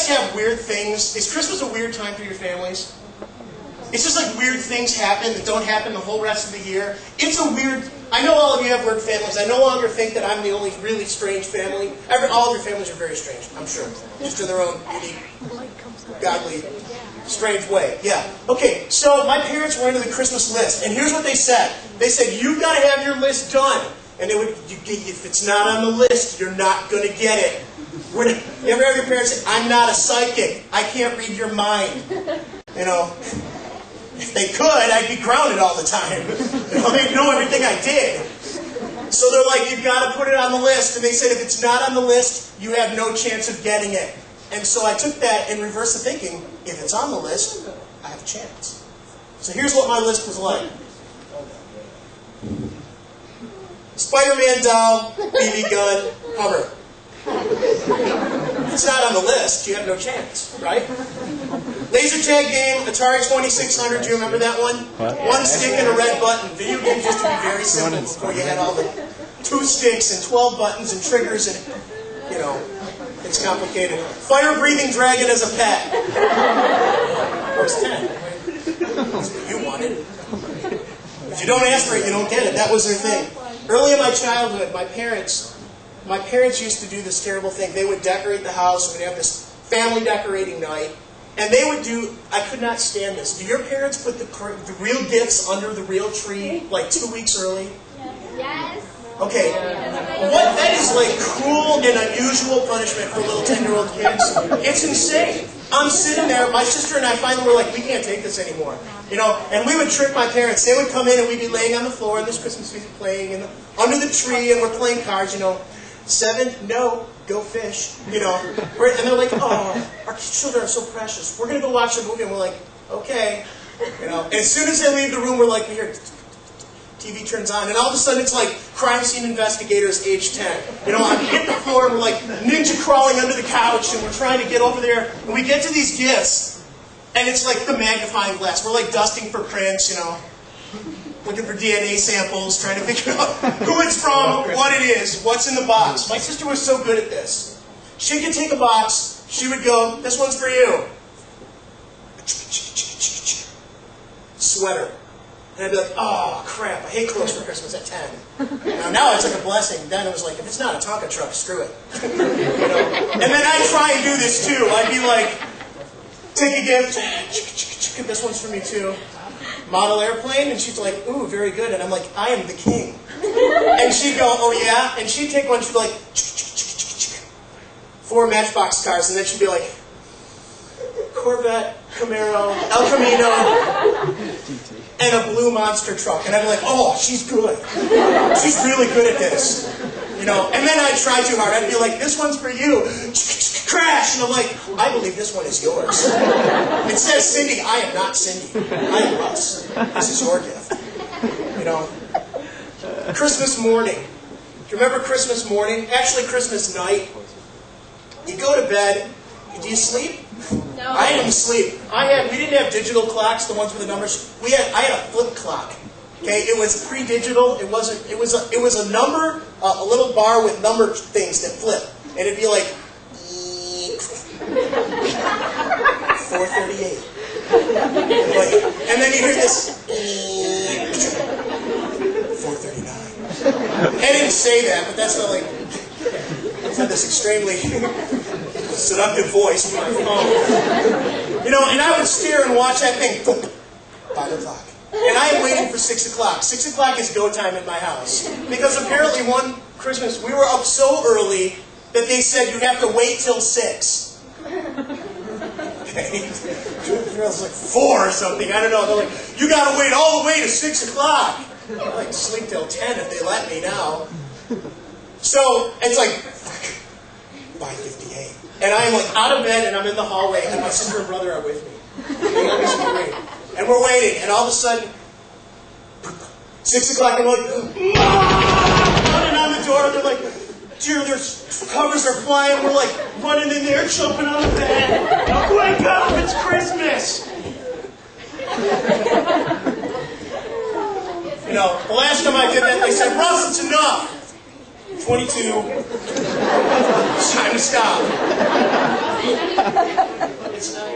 guys have weird things? Is Christmas a weird time for your families? It's just like weird things happen that don't happen the whole rest of the year. It's a weird... I know all of you have weird families. I no longer think that I'm the only really strange family. All of your families are very strange, I'm sure. Just in their own unique, godly, strange way. Yeah. Okay, so my parents were into the Christmas list, and here's what they said. They said, you've got to have your list done. And they would, if it's not on the list, you're not going to get it. You ever have your parents say, I'm not a psychic. I can't read your mind. You know... If they could, I'd be grounded all the time. They'd know everything I did. So they're like, you've got to put it on the list. And they said, if it's not on the list, you have no chance of getting it. And so I took that and reversed the thinking. If it's on the list, I have a chance. So here's what my list was like. Spider-Man doll, BB gun, Hummer. If it's not on the list, you have no chance, right? Laser tag game, Atari 2600, do you remember that one? What? One stick and a red button. Video games used to be very simple before you had all the 2 sticks and 12 buttons and triggers and, you know, it's complicated. Fire-breathing dragon as a pet. First 10. That's what you wanted. If you don't ask for it, you don't get it. That was their thing. Early in my childhood, my parents used to do this terrible thing. They would decorate the house. We'd have this family decorating night. And they would do, I could not stand this. Do your parents put the real gifts under the real tree like 2 weeks early? Yes. Okay. What? That is like cruel and unusual punishment for little 10-year-old kids. It's insane. I'm sitting there, my sister and I finally were like, we can't take this anymore. You know, and we would trick my parents. They would come in and we'd be laying on the floor and this Christmas music playing under the tree and we're playing cards, you know. 7, no, go fish, you know. And they're like, oh, our children are so precious. We're going to go watch a movie. And we're like, okay. You know. And as soon as they leave the room, we're like, we hear, TV turns on. And all of a sudden, it's like crime scene investigators age 10. You know, I'm hitting the floor, and we're like ninja crawling under the couch, and we're trying to get over there. And we get to these gifts, and it's like the magnifying glass. We're like dusting for prints, you know. Looking for DNA samples, trying to figure out who it's from, what it is, what's in the box. My sister was so good at this. She could take a box, she would go, this one's for you. Sweater. And I'd be like, oh, crap, I hate clothes for Christmas at 10. Now it's like a blessing. Then it was like, if it's not a Tonka truck, screw it. You know? And then I'd try and do this too. I'd be like, take a gift. This one's for me too. Model airplane, and she's like, ooh, very good. And I'm like, I am the king. And she'd go, oh yeah? And she'd take one, she'd be like, 4 Matchbox cars, and then she'd be like, Corvette, Camaro, El Camino, and a blue monster truck. And I'd be like, oh, she's good. She's really good at this. You know, and then I'd try too hard. I'd be like, this one's for you. Crash! And I'm like, I believe this one is yours. It says Cindy. I am not Cindy. I am Russ. This is your gift. You know. Christmas morning. Do you remember Christmas morning? Actually, Christmas night. You go to bed. Do you sleep? No. I didn't sleep. We didn't have digital clocks, the ones with the numbers. I had a flip clock. Okay, it was pre-digital. It wasn't. It was a number, a little bar with number things that flip, and it'd be like 4:38. And then you hear this 4:39. I didn't say that, but that's not like. It's not this extremely seductive voice from my phone. You know, and I would stare and watch that thing. 5 o'clock. And I am waiting for 6 o'clock. 6 o'clock is go time in my house. Because apparently one Christmas, we were up so early that they said you have to wait till 6. Okay? It was like 4 or something. I don't know. They're like, you got to wait all the way to 6 o'clock. I like to sleep till 10 if they let me now. So it's like 5:58. And I'm like out of bed and I'm in the hallway and my sister and brother are with me. They let me scream. And we're waiting, and all of a sudden, 6 o'clock, I'm like, running on the door, and they're like, dear, their covers are flying, we're like running in there, jumping on the bed. Wake up, it's Christmas! You know, the last time I did that, they said, Russ, it's enough. 22. It's time to stop. It's nice.